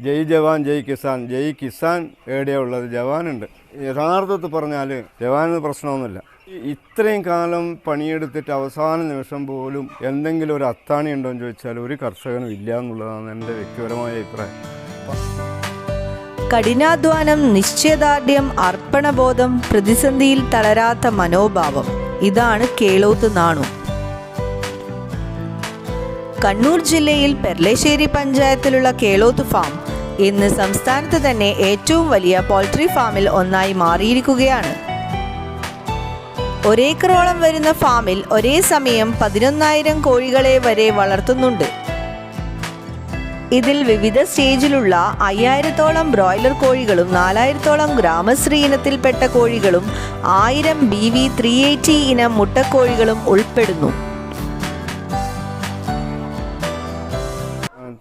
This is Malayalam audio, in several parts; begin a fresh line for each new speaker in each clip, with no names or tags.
ജയ് ജവാൻ ജയ് കിസാൻ. ജയ് കിസാൻ എവിടെയാണ് ഉള്ളത്? ജവാനുണ്ട്. യഥാർത്ഥത്തിൽ പറഞ്ഞാൽ ജവാന് പ്രശ്നമൊന്നുമില്ല. ഇത്രയും കാലം പണിയെടുത്തിട്ട് അവസാന നിമിഷം പോലും എന്തെങ്കിലും ഒരു അത്താണി ഉണ്ടോ എന്ന് ചോദിച്ചാൽ ഒരു കർഷകനും ഇല്ല എന്നുള്ളതാണ് എൻ്റെ വ്യക്തിപരമായ അഭിപ്രായം.
കഠിനാധ്വാനം, നിശ്ചയദാർഢ്യം, അർപ്പണബോധം, പ്രതിസന്ധിയിൽ തളരാത്ത മനോഭാവം, ഇതാണ് കേളോത്ത് നാണു. കണ്ണൂർ ജില്ലയിൽ പെർളശ്ശേരി പഞ്ചായത്തിലുള്ള കേളോത്ത് ഫാം ഇന്ന് സംസ്ഥാനത്ത് തന്നെ ഏറ്റവും വലിയ പോൾട്രി ഫാമിൽ ഒന്നായി മാറിയിരിക്കുകയാണ്. ഒരേക്കറോളം വരുന്ന ഫാമിൽ ഒരേ സമയം 11,000 കോഴികളെ വരെ വളർത്തുന്നുണ്ട്. ഇതിൽ വിവിധ സ്റ്റേജിലുള്ള 5,000-ഓളം ബ്രോയിലർ കോഴികളും 4,000-ഓളം ഗ്രാമശ്രീ ഇനത്തിൽപ്പെട്ട കോഴികളും 1000 BV 380 ഇനം മുട്ടക്കോഴികളും ഉൾപ്പെടുന്നു.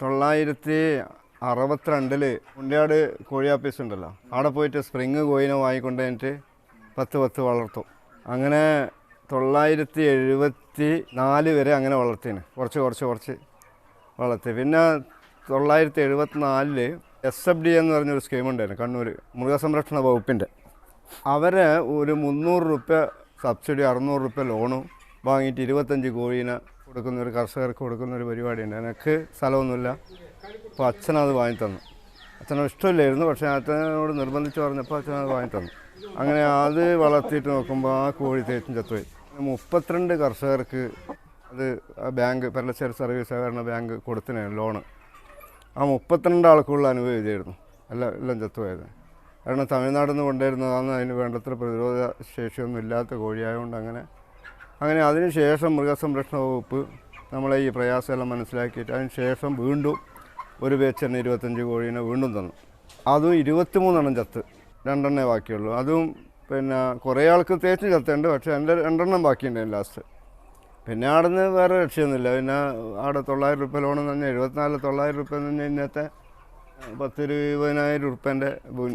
1962 മുണ്ടിയാട് കോഴി ആപ്പീസ് ഉണ്ടല്ലോ, അവിടെ പോയിട്ട് സ്പ്രിങ് കോഴിനെ വാങ്ങിക്കൊണ്ട് കഴിഞ്ഞിട്ട് 10 വളർത്തും. അങ്ങനെ 974 വരെ അങ്ങനെ വളർത്തിന്, കുറച്ച് വളർത്തി. പിന്നെ 974 SFD എന്ന് പറഞ്ഞൊരു സ്കീമുണ്ടായിരുന്നു കണ്ണൂർ മൃഗസംരക്ഷണ വകുപ്പിൻ്റെ. അവരെ ഒരു 300 രൂപ സബ്സിഡി 600 രൂപ ലോണും വാങ്ങിയിട്ട് 25 കോഴീനെ കൊടുക്കുന്ന ഒരു കർഷകർക്ക് കൊടുക്കുന്നൊരു പരിപാടിയുണ്ട്. എനിക്ക് സ്ഥലമൊന്നുമില്ല, അപ്പോൾ അച്ഛനത് വാങ്ങിത്തന്നു. അച്ഛനോട് ഇഷ്ടമില്ലായിരുന്നു, പക്ഷേ അച്ഛനോട് നിർബന്ധിച്ച് പറഞ്ഞപ്പോൾ അച്ഛനത് വാങ്ങിത്തന്നു. അങ്ങനെ അത് വളർത്തിയിട്ട് നോക്കുമ്പോൾ ആ കോഴി തേച്ചും ചത്തുപോയി. 32 കർഷകർക്ക് അത് ബാങ്ക് പെർളശ്ശേരി സർവീസ് സഹകരണ ബാങ്ക് കൊടുത്തിന് ലോണ്. ആ 32 ആൾക്കുള്ള അനുഭവം ഇതായിരുന്നു, എല്ലാം ചത്തുപോയത്. കാരണം തമിഴ്നാട്ടിൽ നിന്ന് കൊണ്ടുവരുന്നതാണ്, അതിന് വേണ്ടത്ര പ്രതിരോധ ശേഷിയൊന്നും ഇല്ലാത്ത കോഴിയായതുകൊണ്ട് അങ്ങനെ അതിനുശേഷം മൃഗസംരക്ഷണ വകുപ്പ് നമ്മളെ ഈ പ്രയാസമെല്ലാം മനസ്സിലാക്കിയിട്ട് അതിന് ശേഷം വീണ്ടും ഒരു ബാച്ചിന് 25 കോഴീനെ വീണ്ടും തന്നു. അതും 23 ചത്ത്, 2 ബാക്കിയുള്ളൂ. അതും പിന്നെ കുറേ ആൾക്ക് തേച്ച് ചത്തുണ്ട്, പക്ഷേ എൻ്റെ 2 ബാക്കിയുണ്ടായിരുന്നു ലാസ്റ്റ്. പിന്നെ അവിടെ നിന്ന് വേറെ രക്ഷയൊന്നുമില്ല. പിന്നെ അവിടെ 900 രൂപ ലോണെന്ന് പറഞ്ഞാൽ 74 900 രൂപ എന്ന് പറഞ്ഞാൽ ഇന്നത്തെ 10-20,000 രൂപേൻ്റെ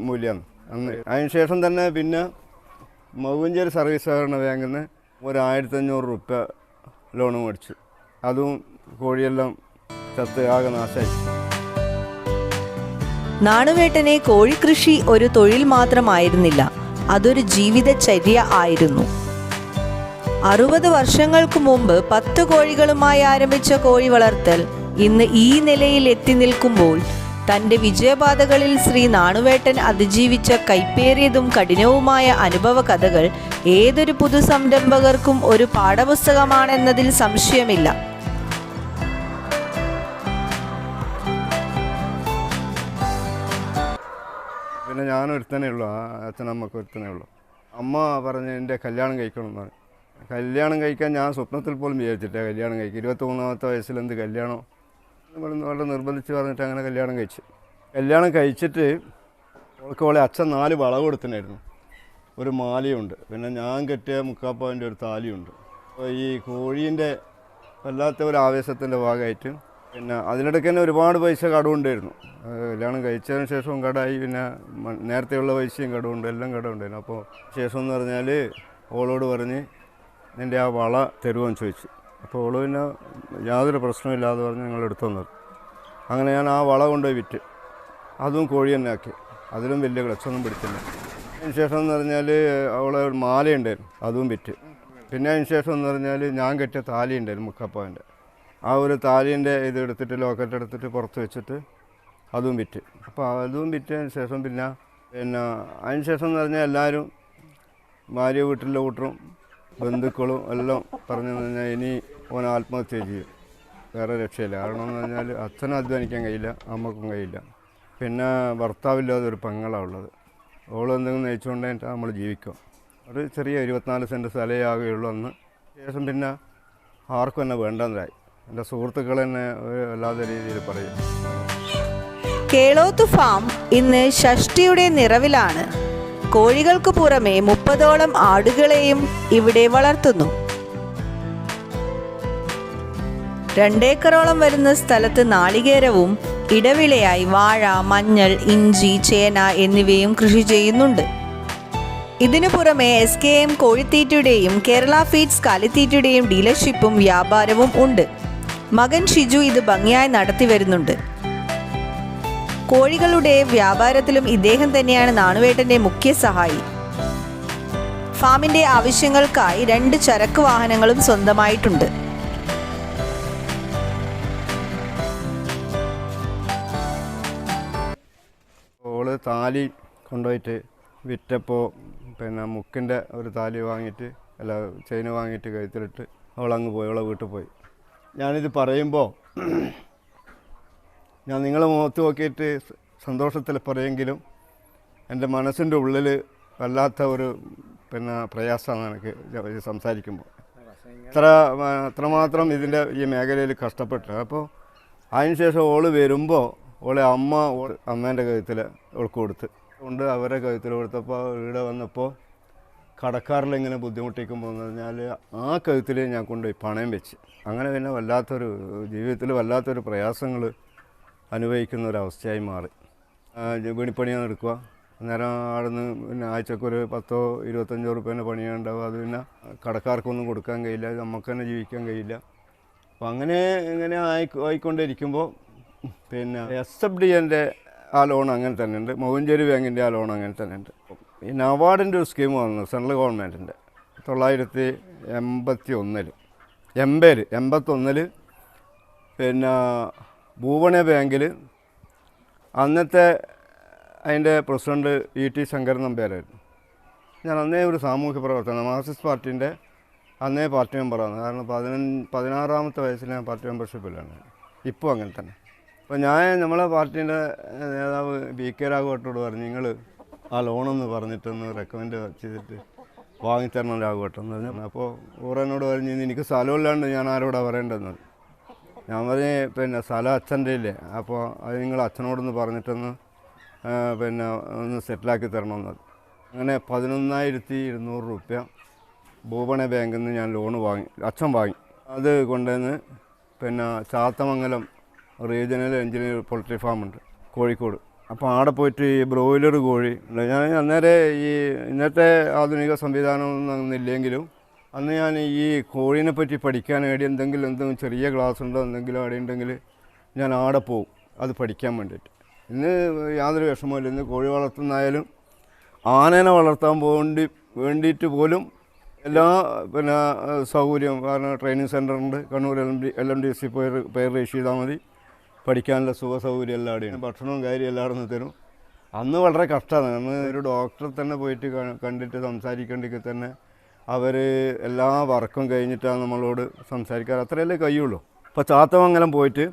മൂല്യമാണ് അന്ന്. അതിനുശേഷം തന്നെ പിന്നെ മൗഞ്ചേരി സർവീസ് സഹകരണ ബാങ്കിൽ നിന്ന് ഒരു 1,500 രൂപ ലോണ് മേടിച്ചു. അതും കോഴിയെല്ലാം ചത്ത് ആകെ നാശമായി.
നാണുവേട്ടനെ കോഴിക്കൃഷി ഒരു തൊഴിൽ മാത്രമായിരുന്നില്ല, അതൊരു ജീവിതചര്യ ആയിരുന്നു. 60 വർഷങ്ങൾക്ക് മുമ്പ് 10 കോഴികളുമായി ആരംഭിച്ച കോഴി വളർത്തൽ ഇന്ന് ഈ നിലയിൽ എത്തി നിൽക്കുമ്പോൾ തൻ്റെ വിജയപാതകളിൽ ശ്രീ നാണുവേട്ടൻ അതിജീവിച്ച കൈപ്പേറിയതും കഠിനവുമായ അനുഭവ കഥകൾ ഏതൊരു പുതു സംരംഭകർക്കും ഒരു പാഠപുസ്തകമാണെന്നതിൽ സംശയമില്ല.
പിന്നെ ഞാനൊരുത്തനേ ഉള്ളൂ, അച്ഛനമ്മക്ക് ഒരുത്തനേ ഉള്ളൂ. അമ്മ പറഞ്ഞ് എൻ്റെ കല്യാണം കഴിക്കണമെന്നാണ്. കല്യാണം കഴിക്കാൻ ഞാൻ സ്വപ്നത്തിൽ പോലും വിചാരിച്ചില്ല കല്യാണം കഴിക്കും. 23-ാമത്തെ വയസ്സിലെന്ത് കല്യാണം വളരെ നിർബന്ധിച്ച് പറഞ്ഞിട്ട് അങ്ങനെ കല്യാണം കഴിച്ചു. കല്യാണം കഴിച്ചിട്ട് അവളെ അച്ഛൻ 4 വള കൊടുത്തിനായിരുന്നു, ഒരു മാലയുണ്ട്, പിന്നെ ഞാൻ കെട്ടിയ 3/4 പവൻ്റെ ഒരു താലിയുണ്ട്. അപ്പോൾ ഈ കോഴീൻ്റെ വല്ലാത്ത ഒരു ആവേശത്തിൻ്റെ ഭാഗമായിട്ട് പിന്നെ അതിനിടയ്ക്ക് തന്നെ ഒരുപാട് പൈസ കടമുണ്ടായിരുന്നു. കല്യാണം കഴിച്ചതിന് ശേഷവും കടമായി, പിന്നെ നേരത്തെയുള്ള പൈസയും കടമുണ്ട്, എല്ലാം കടമുണ്ടായിരുന്നു. അപ്പോൾ ശേഷം എന്ന് പറഞ്ഞാൽ ഓളോട് പറഞ്ഞ് എൻ്റെ ആ വള തരുമെന്ന് ചോദിച്ചു. അപ്പോൾ ഓള് പിന്നെ യാതൊരു പ്രശ്നമില്ലാതെ പറഞ്ഞ് ഞങ്ങൾ എടുത്തു തന്നത്. അങ്ങനെ ഞാൻ ആ വള കൊണ്ടുപോയി വിറ്റ്, അതും കോഴി തന്നെ ആക്കി. അതിലും വലിയ ക്ലച്ചൊന്നും പിടിച്ചില്ല. അതിന് ശേഷം എന്ന് പറഞ്ഞാൽ അവളെ ഒരു മാലയുണ്ടായിരുന്നു, അതും വിറ്റ്. പിന്നെ അതിന് ശേഷം എന്ന് പറഞ്ഞാൽ ഞാൻ കെട്ടിയ താലി ഉണ്ടായിരുന്നു 3/4 പവൻ്റെ. ആ ഒരു താലീൻ്റെ ഇത് എടുത്തിട്ട് ലോക്കറ്റ് എടുത്തിട്ട് പുറത്ത് വെച്ചിട്ട് അതും വിറ്റ്. അപ്പോൾ അതും വിറ്റതിന് ശേഷം പിന്നെ അതിന് ശേഷം എന്ന് പറഞ്ഞാൽ എല്ലാവരും ഭാര്യ വീട്ടിലെ കൂട്ടരും ബന്ധുക്കളും എല്ലാം പറഞ്ഞു കഴിഞ്ഞാൽ ഇനി ഓൻ ആത്മഹത്യ ചെയ്യും, വേറെ രക്ഷയില്ല. കാരണം എന്ന് പറഞ്ഞാൽ അച്ഛനും അധ്വാനിക്കാൻ കഴിയില്ല, അമ്മക്കും കഴിയില്ല. പിന്നെ ഭർത്താവില്ലാതെ ഒരു പെങ്ങളാണ് ഉള്ളത്. ഓൾ എന്തെങ്കിലും നയിച്ചുകൊണ്ടിട്ട് നമ്മൾ ജീവിക്കും. ഒരു ചെറിയ 24 സെൻറ്റ് സ്ഥലമേ ആകുകയുള്ളൂ അന്ന്. ശേഷം പിന്നെ ആർക്കും എന്നെ വേണ്ടെന്നായി. എൻ്റെ സുഹൃത്തുക്കൾ എന്നെ അല്ലാത്ത രീതിയിൽ പറയും.
കേളോത്ത് ഫാം ഇന്ന് ഷഷ്ടിയുടെ നിറവിലാണ്. കോഴികൾക്ക് പുറമെ 30ഓളം ആടുകളെയും ഇവിടെ വളർത്തുന്നു. 2 ഏക്കറോളം വരുന്ന സ്ഥലത്ത് നാളികേരവും ഇടവിളയായി വാഴ, മഞ്ഞൾ, ഇഞ്ചി, ചേന എന്നിവയും കൃഷി ചെയ്യുന്നുണ്ട്. ഇതിനു പുറമെ SKM കോഴിത്തീറ്റയുടെയും കേരള ഫീഡ്സ് കാലിത്തീറ്റയുടെയും ഡീലർഷിപ്പും വ്യാപാരവും ഉണ്ട്. മകൻ ഷിജു ഇത് ഭംഗിയായി നടത്തി വരുന്നുണ്ട്. കോഴികളുടെ വ്യാപാരത്തിലും ഇദ്ദേഹം തന്നെയാണ് നാണുവേട്ടൻ്റെ മുഖ്യ സഹായി. ഫാമിൻ്റെ ആവശ്യങ്ങൾക്കായി 2 ചരക്ക് വാഹനങ്ങളും സ്വന്തമായിട്ടുണ്ട്.
ഓള് താലി കൊണ്ടുപോയിട്ട് വിറ്റപ്പോൾ പിന്നെ മുക്കിൻ്റെ ഒരു താലി വാങ്ങിയിട്ട് ചെയിന് വാങ്ങിയിട്ട് കഴുത്തിലിട്ട് അവളങ്ങ് പോയി, അവളെ വീട്ടിൽ പോയി. ഞാനിത് പറയുമ്പോൾ ഞാൻ നിങ്ങളെ മുഖത്ത് നോക്കിയിട്ട് സന്തോഷത്തിൽ പറയുമെങ്കിലും എൻ്റെ മനസ്സിൻ്റെ ഉള്ളിൽ വല്ലാത്ത ഒരു പ്രയാസമാണ് എനിക്ക് സംസാരിക്കുമ്പോൾ. അത്രമാത്രം ഇതിൻ്റെ ഈ മേഖലയിൽ കഷ്ടപ്പെട്ടു. അപ്പോൾ അതിനുശേഷം ഓള് വരുമ്പോൾ ഓളെ അമ്മേൻ്റെ കഴുത്തിൽ ഓൾക്ക് കൊടുത്ത് അവരെ കഴുത്തിൽ കൊടുത്തപ്പോൾ ഇവിടെ വന്നപ്പോൾ കടക്കാരിലിങ്ങനെ ബുദ്ധിമുട്ടിക്കുമ്പോൾ എന്ന് പറഞ്ഞാൽ ആ കഴുത്തിൽ ഞാൻ കൊണ്ടുപോയി പണയം വെച്ച്. അങ്ങനെ പിന്നെ വല്ലാത്തൊരു ജീവിതത്തിൽ വല്ലാത്തൊരു പ്രയാസങ്ങൾ അനുഭവിക്കുന്ന ഒരവസ്ഥയായി മാറി. വീണിപ്പണിയാണ് എടുക്കുക. അന്നേരം അവിടുന്ന് പിന്നെ ആഴ്ചക്കൊരു 10-25 റുപ്യേൻ്റെ പണിയുണ്ടാവും. അത് പിന്നെ കടക്കാർക്കൊന്നും കൊടുക്കാൻ കഴിയില്ല, നമുക്ക് തന്നെ ജീവിക്കാൻ കഴിയില്ല. അപ്പോൾ ഇങ്ങനെ ആയിക്കൊണ്ടിരിക്കുമ്പോൾ പിന്നെ SFDൻ്റെ ആ ലോൺ അങ്ങനെ തന്നെ ഉണ്ട്, മൗഞ്ചേരി ബാങ്കിൻ്റെ ആ ലോൺ അങ്ങനെ തന്നെ ഉണ്ട്. ഈ നവാർഡിൻ്റെ ഒരു സ്കീം വന്നു സെൻട്രൽ ഗവൺമെൻറ്റിൻ്റെ 1981 പിന്നെ ഭൂവണ ബാങ്കിൽ അന്നത്തെ അതിൻ്റെ പ്രസിഡൻറ്റ് E.T. ശങ്കരൻ നമ്പ്യാരായിരുന്നു. ഞാൻ അന്നേ ഒരു സാമൂഹ്യ പ്രവർത്തനം മാർക്സിസ്റ്റ് പാർട്ടീൻ്റെ അന്നേ പാർട്ടി മെമ്പറാണ്. കാരണം 16-ാമത്തെ വയസ്സിൽ ഞാൻ പാർട്ടി മെമ്പർഷിപ്പിലാണ്. ഇപ്പോൾ അങ്ങനെ തന്നെ. അപ്പോൾ നമ്മളെ പാർട്ടീൻ്റെ നേതാവ് B.K. രാഘവട്ടോട് പറഞ്ഞു, നിങ്ങൾ ആ ലോണെന്ന് പറഞ്ഞിട്ടൊന്ന് റെക്കമെൻഡ് ചെയ്തിട്ട് വാങ്ങിത്തരണം രാഘവട്ടെന്ന് പറഞ്ഞു. അപ്പോൾ ഊറനോട് പറഞ്ഞു, എനിക്ക് സ്ഥലമില്ലാണ്ട് ഞാൻ ആരോടാണ് പറയേണ്ടതെന്ന്. ഞാൻ പറഞ്ഞ് പിന്നെ സ്ഥലം അച്ഛൻ്റെ ഇല്ലേ, അപ്പോൾ അത് നിങ്ങൾ അച്ഛനോടൊന്ന് പറഞ്ഞിട്ടൊന്ന് ഒന്ന് സെറ്റിലാക്കി തരണമെന്ന്. അങ്ങനെ 11,200 റുപ്യ ഭൂപണ ബാങ്കിൽ നിന്ന് ഞാൻ ലോണ് അച്ഛൻ വാങ്ങി. അത് കൊണ്ടുവന്ന് ചാത്തമംഗലം റീജിയണൽ എഞ്ചിനീയർ പോൾട്രി ഫാമുണ്ട് കോഴിക്കോട്. അപ്പോൾ അവിടെ പോയിട്ട് ഈ ബ്രോയിലർ കോഴി ഞാൻ അന്നേരം ഇന്നത്തെ ആധുനിക സംവിധാനമൊന്നും ഇല്ലെങ്കിലും അന്ന് ഞാൻ ഈ കോഴീനെ പറ്റി പഠിക്കാൻ എന്തെങ്കിലും ചെറിയ ക്ലാസ് ഉണ്ടോ എന്തെങ്കിലും അവിടെ ഉണ്ടെങ്കിൽ ഞാൻ അവിടെ പോവും അത് പഠിക്കാൻ വേണ്ടിയിട്ട്. ഇന്ന് യാതൊരു വിഷമമില്ല. ഇന്ന് കോഴി വളർത്തുന്നതായാലും ആനേനെ വളർത്താൻ വേണ്ടിയിട്ട് പോലും എല്ലാ സൗകര്യവും. കാരണം ട്രെയിനിങ് സെൻ്ററുണ്ട്, കണ്ണൂർ LMDC പേര് രജിസ്റ്റർ ചെയ്താൽ മതി. പഠിക്കാനുള്ള സൗകര്യം എല്ലാം അവിടെയാണ്. ഭക്ഷണവും കാര്യം എല്ലാവരും നിന്ന് തരും. അന്ന് വളരെ കഷ്ടമാണ്. അന്ന് ഒരു ഡോക്ടറെ തന്നെ പോയിട്ട് കണ്ടിട്ട് സംസാരിക്കേണ്ടെങ്കിൽ തന്നെ അവർ എല്ലാ വർക്കും കഴിഞ്ഞിട്ടാണ് നമ്മളോട് സംസാരിക്കാറ്. അത്രയല്ലേ കഴിയുള്ളൂ. അപ്പോൾ ചാത്തമംഗലം പോയിട്ട്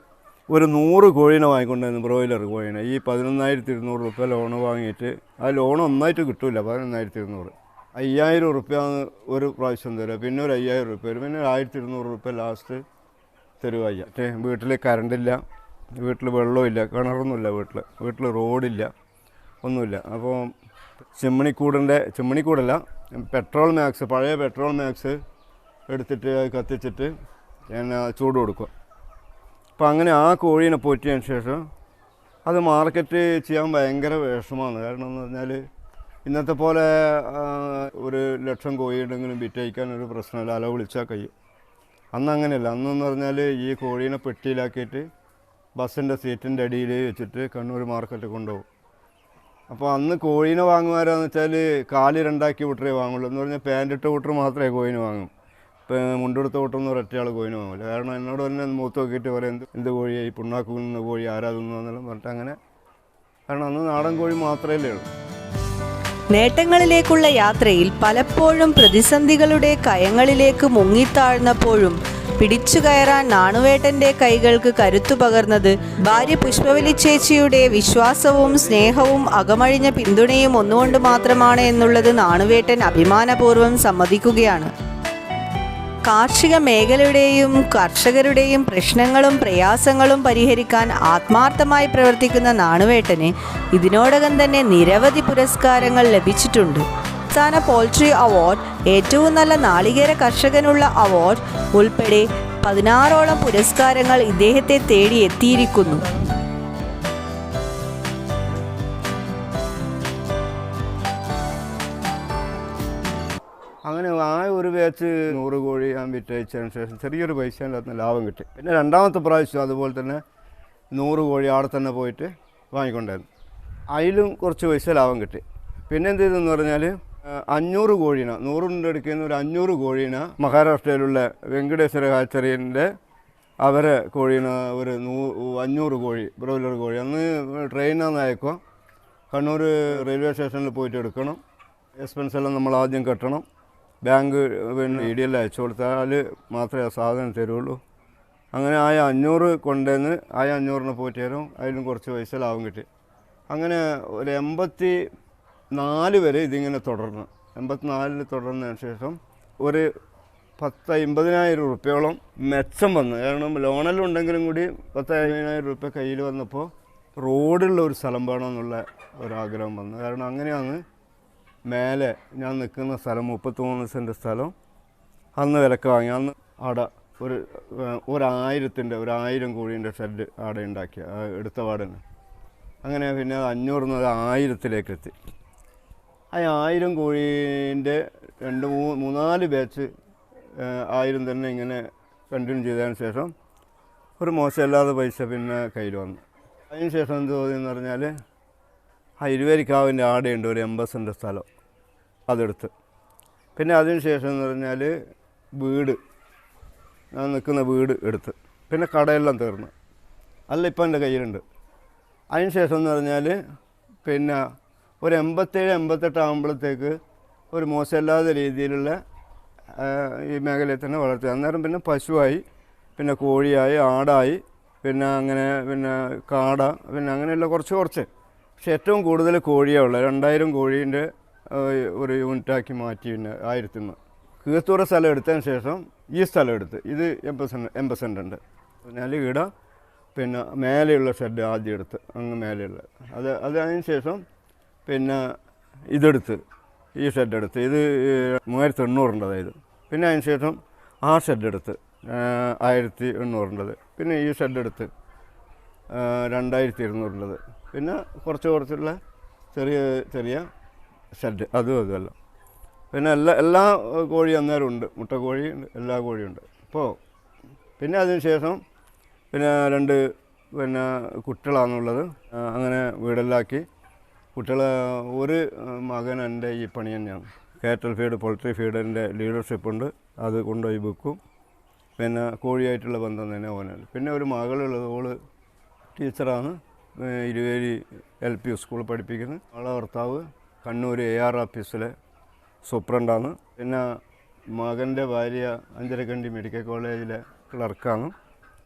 ഒരു 100 കോഴീനെ വാങ്ങിക്കൊണ്ടായിരുന്നു, ബ്രോയിലർ കോഴീനെ. ഈ 11,200 റുപ്യ ലോണ് വാങ്ങിയിട്ട് ആ ലോൺ ഒന്നായിട്ട് കിട്ടില്ല. 11,200 5,000 റുപ്യ ഒരു പ്രാവശ്യം തരിക, പിന്നെ ഒരു 5,000 റുപ്യ വരും, പിന്നെ 1,200 റുപ്യ ലാസ്റ്റ് തരുവായി. വീട്ടിൽ കറണ്ടില്ല, വീട്ടിൽ വെള്ളമില്ല, കിണറൊന്നുമില്ല, വീട്ടിൽ റോഡില്ല, ഒന്നുമില്ല. അപ്പോൾ ചിമ്മിണിക്കൂടല്ല പെട്രോൾ മാക്സ്, പഴയ പെട്രോൾ മാക്സ് എടുത്തിട്ട് കത്തിച്ചിട്ട് ഞാൻ ചൂട് കൊടുക്കുക. അപ്പോൾ അങ്ങനെ ആ കോഴീനെ പോറ്റിയതിന് ശേഷം അത് മാർക്കറ്റ് ചെയ്യാൻ ഭയങ്കര വിഷമമാണ്. കാരണം എന്ന് പറഞ്ഞാൽ ഇന്നത്തെ പോലെ 1,00,000 കോഴിയുണ്ടെങ്കിലും വിറ്റഴിക്കാൻ ഒരു പ്രശ്നമില്ല, അല വിളിച്ചാൽ കഴിയും. അന്ന് അങ്ങനെയല്ല. അന്നെന്ന് പറഞ്ഞാൽ ഈ കോഴീനെ പെട്ടിയിലാക്കിയിട്ട് ബസ്സിൻ്റെ സീറ്റിൻ്റെ അടിയിൽ വെച്ചിട്ട് കണ്ണൂർ മാർക്കറ്റ് കൊണ്ടുപോകും. അപ്പോൾ അന്ന് കോഴീനെ വാങ്ങുമാരാന്ന് വെച്ചാൽ കാല് 2 വിട്ടറേ വാങ്ങുള്ളൂ. എന്ന് പറഞ്ഞാൽ പാൻറ്റിട്ട വിട്ടർ മാത്രമേ കോഴിനെ വാങ്ങും. ഇപ്പോൾ മുണ്ടെടുത്ത വിട്ടൊന്നും ഒരൊറ്റയാൾ കോഴിനെ വാങ്ങില്ല. കാരണം എന്നോട് തന്നെ മൂത്ത് നോക്കിയിട്ട് പറയും, എന്ത് കോഴിയായി പുണ്ണാക്കുന്ന കോഴി ആരാധുന്നു എന്നെല്ലാം പറഞ്ഞിട്ട് അങ്ങനെ. കാരണം അന്ന് നാടൻ കോഴി മാത്രമേ ഉള്ളൂ.
നേട്ടങ്ങളിലേക്കുള്ള യാത്രയിൽ പലപ്പോഴും പ്രതിസന്ധികളുടെ കയങ്ങളിലേക്ക് മുങ്ങിത്താഴ്ന്നപ്പോഴും പിടിച്ചു കയറാൻ നാണുവേട്ടൻ്റെ കൈകൾക്ക് കരുത്തു പകർന്നത് ഭാര്യ പുഷ്പവലി ചേച്ചിയുടെ വിശ്വാസവും സ്നേഹവും അകമഴിഞ്ഞ പിന്തുണയും ഒന്നുകൊണ്ട് മാത്രമാണ് എന്നുള്ളത് നാണുവേട്ടൻ അഭിമാനപൂർവ്വം സമ്മതിക്കുകയാണ്. കാർഷിക മേഖലയുടെയും കർഷകരുടെയും പ്രശ്നങ്ങളും പ്രയാസങ്ങളും പരിഹരിക്കാൻ ആത്മാർത്ഥമായി പ്രവർത്തിക്കുന്ന നാണുവേട്ടന് ഇതിനോടകം തന്നെ നിരവധി പുരസ്കാരങ്ങൾ ലഭിച്ചിട്ടുണ്ട്. സംസ്ഥാന പോൾട്രി അവാർഡ്, ഏറ്റവും നല്ല നാളികേര കർഷകനുള്ള അവാർഡ് ഉൾപ്പെടെ 16ഓളം പുരസ്കാരങ്ങൾ ഇദ്ദേഹത്തെ തേടി എത്തിയിരിക്കുന്നു.
അങ്ങനെ ആ ഒരു ബാച്ച് 100 കോഴി ഞാൻ വിറ്റയച്ചതിന് ശേഷം ചെറിയൊരു പൈസ ലാഭം കിട്ടി. പിന്നെ രണ്ടാമത്തെ പ്രാവശ്യം അതുപോലെ തന്നെ 100 കോഴി അവിടെ തന്നെ പോയിട്ട് വാങ്ങിക്കൊണ്ടായിരുന്നു. അതിലും കുറച്ച് പൈസ ലാഭം കിട്ടി. പിന്നെ എന്ത് ചെയ്തെന്ന് പറഞ്ഞാൽ 500 കോഴീനെ 100 എടുക്കുന്ന ഒരു 500 കോഴീനെ മഹാരാഷ്ട്രയിലുള്ള വെങ്കടേശ്വര ഹാച്ചറിൻ്റെ അവരെ കോഴീനെ ഒരു 500 കോഴി ബ്രോയിലർ കോഴി അന്ന് ട്രെയിനാന്ന് അയക്കുക. കണ്ണൂർ റെയിൽവേ സ്റ്റേഷനിൽ പോയിട്ട് എടുക്കണം. എക്സ്പെൻസ് എല്ലാം നമ്മൾ ആദ്യം കെട്ടണം. ബാങ്ക് പിന്നെ ഇടിയെല്ലാം അയച്ചു കൊടുത്താൽ മാത്രമേ ആ സാധനം തരുള്ളൂ. അങ്ങനെ 500 കൊണ്ടുവന്ന് 500 പോയിട്ട് തരും. അതിലും കുറച്ച് പൈസ ലാഭം കിട്ടി. അങ്ങനെ ഒരു 84 വരെ ഇതിങ്ങനെ തുടർന്നു. 84 തുടർന്നതിന് ശേഷം ഒരു 10-50,000 റുപ്യോളം മെച്ചം വന്നു. കാരണം ലോണെല്ലാം ഉണ്ടെങ്കിലും കൂടി 10-50,000 റുപ്യ കയ്യിൽ വന്നപ്പോൾ റോഡുള്ള ഒരു സ്ഥലം വേണമെന്നുള്ള ഒരാഗ്രഹം വന്നു. കാരണം അങ്ങനെയാണ് മേലെ ഞാൻ നിൽക്കുന്ന സ്ഥലം 33 സെൻറ്റ് സ്ഥലം അന്ന് വിലക്ക് വാങ്ങി. അന്ന് അവിടെ ഒരു 1000 കോഴീൻ്റെ ഷെഡ് അവിടെ ഉണ്ടാക്കിയ എടുത്ത പാടന്നെ. അങ്ങനെ പിന്നെ 500 1000-ലേക്ക് എത്തി. ആ 1000 കോഴീൻ്റെ 2-3-4 ബാച്ച് 1000 തന്നെ ഇങ്ങനെ കണ്ടിന്യൂ ചെയ്തതിന് ശേഷം ഒരു മോശമില്ലാതെ പൈസ പിന്നെ കയ്യിൽ വന്നു. അതിന് ശേഷം എന്ത് തോന്നിയെന്ന് പറഞ്ഞാൽ ആ ഇരുവേരിക്കാവിൻ്റെ ആടെയുണ്ട് ഒരു 80 സെൻറ്റ് സ്ഥലം, അതെടുത്ത്. പിന്നെ അതിന് ശേഷം എന്ന് പറഞ്ഞാൽ വീട്, ഞാൻ നിൽക്കുന്ന വീട് എടുത്ത്. പിന്നെ കടയെല്ലാം തീർന്നു, അല്ല ഇപ്പം എൻ്റെ കയ്യിലുണ്ട്. അതിന് ശേഷം എന്ന് പറഞ്ഞാൽ പിന്നെ ഒരു 87-88 ആകുമ്പോഴത്തേക്ക് ഒരു മോശമില്ലാത്ത രീതിയിലുള്ള ഈ മേഖലയിൽ തന്നെ വളർത്തി. അന്നേരം പിന്നെ പശുവായി, പിന്നെ കോഴിയായി, ആടായി, പിന്നെ അങ്ങനെ പിന്നെ കാട, പിന്നെ അങ്ങനെയുള്ള കുറച്ച്. പക്ഷെ ഏറ്റവും കൂടുതൽ കോഴിയാണ് ഉള്ളത്. 2000 കോഴീൻ്റെ ഒരു യൂണിറ്റാക്കി മാറ്റി. പിന്നെ 1000 കീത്തൂറ സ്ഥലം എടുത്തതിന് ശേഷം ഈ സ്ഥലം എടുത്ത്. ഇത് 80 സെൻറ്റ് ഉണ്ട്. പറഞ്ഞാൽ ഇവിടെ പിന്നെ മേലെയുള്ള ഷെഡ് ആദ്യം എടുത്ത്, അങ്ങ് മേലെയുള്ള അതിന് ശേഷം പിന്നെ ഇതെടുത്ത്, ഈ ഷെഡ് എടുത്ത്. ഇത് 3800 അതായത്. പിന്നെ അതിന് ശേഷം ആ ഷെഡ് എടുത്ത് 1800. പിന്നെ ഈ ഷെഡ് എടുത്ത് 2200. പിന്നെ കുറച്ചുള്ള ചെറിയ ഷെഡ് അതുമല്ല. പിന്നെ എല്ലാ കോഴി അന്നേരം ഉണ്ട്, മുട്ടക്കോഴി എല്ലാ കോഴിയുണ്ട്. അപ്പോൾ പിന്നെ അതിന് ശേഷം പിന്നെ 2 പിന്നെ കുട്ടികളാണുള്ളത്. അങ്ങനെ വീടെല്ലാക്കി കുട്ടികളെ ഒരു മകൻ എൻ്റെ ഈ പണി തന്നെയാണ്. കാറ്റൽ ഫീഡ്, പോൾട്രി ഫീഡിൻ്റെ ലീഡർഷിപ്പുണ്ട്, അത് കൊണ്ടുപോയി വിൽക്കും. പിന്നെ കോഴിയായിട്ടുള്ള ബന്ധം തന്നെ ഓനാണ്. പിന്നെ ഒരു മകളുള്ളത്, ഓള് ടീച്ചറാണ്, ഇരുവേരി LP സ്കൂളിൽ പഠിപ്പിക്കുന്നത്. അവളെ ഭർത്താവ് കണ്ണൂർ AR ഓഫീസിലെ സൂപ്രണ്ടാണ്. പിന്നെ മകൻ്റെ ഭാര്യ അഞ്ചരക്കണ്ടി മെഡിക്കൽ കോളേജിലെ ക്ലർക്കാണ്.